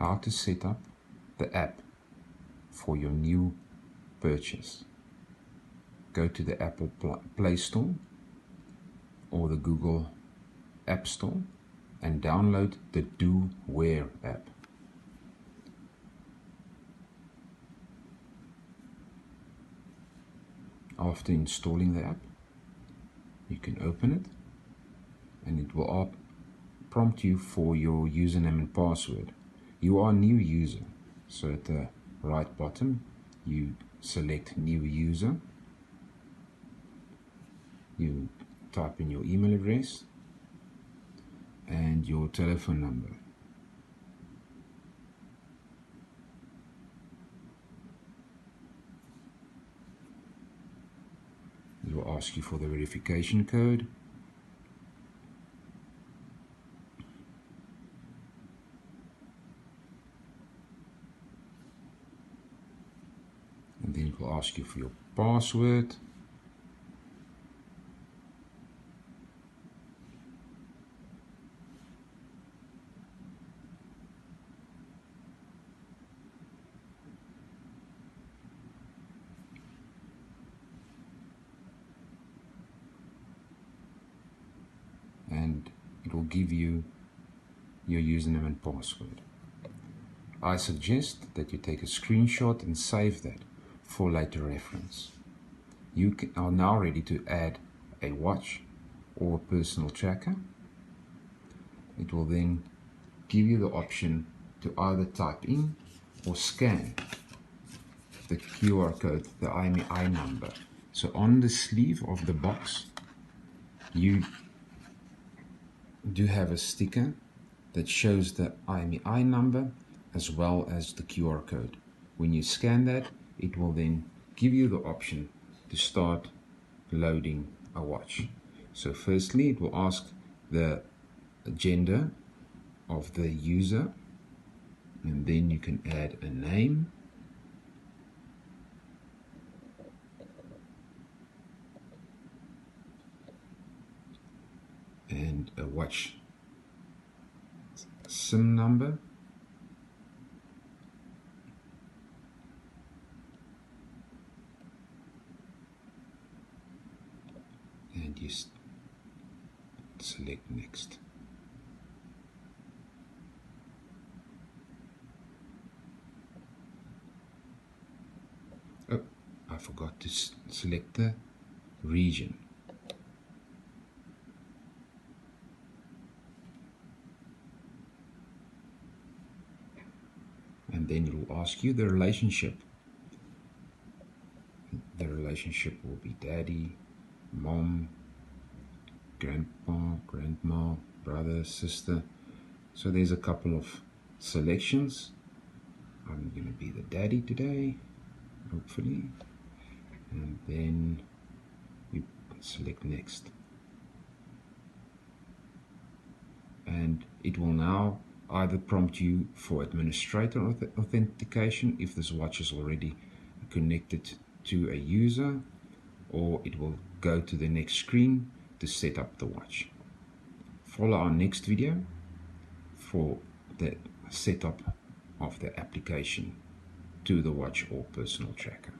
how to set up the app for your new purchase. Go to the Apple Play Store or the Google App Store and download the Dowear app. After installing the app, you can open it and it will prompt you for your username and password. You are a new user, so at the right bottom you select new user, you type in your email address and your telephone number. It will ask you for the verification code. And then it will ask you for your password. And it will give you your username and password. I suggest that you take a screenshot and save that for later reference. You are now ready to add a watch or a personal tracker. It will then give you the option to either type in or scan the QR code, the IMEI number. So on the sleeve of the box, you do have a sticker that shows the IMEI number as well as the QR code. When you scan that, it will then give you the option to start loading a watch. So firstly, it will ask the gender of the user, and then you can add a name, and a watch SIM number, and you select next. Oh, I forgot to select the region. And then it will ask you the relationship. The relationship will be daddy, mom, grandpa, grandma, brother, sister. So there's a couple of selections. I'm going to be the daddy today, hopefully. And then you select next. And it will now either prompt you for administrator authentication if this watch is already connected to a user, or it will go to the next screen to set up the watch. Follow our next video for the setup of the application to the watch or personal tracker.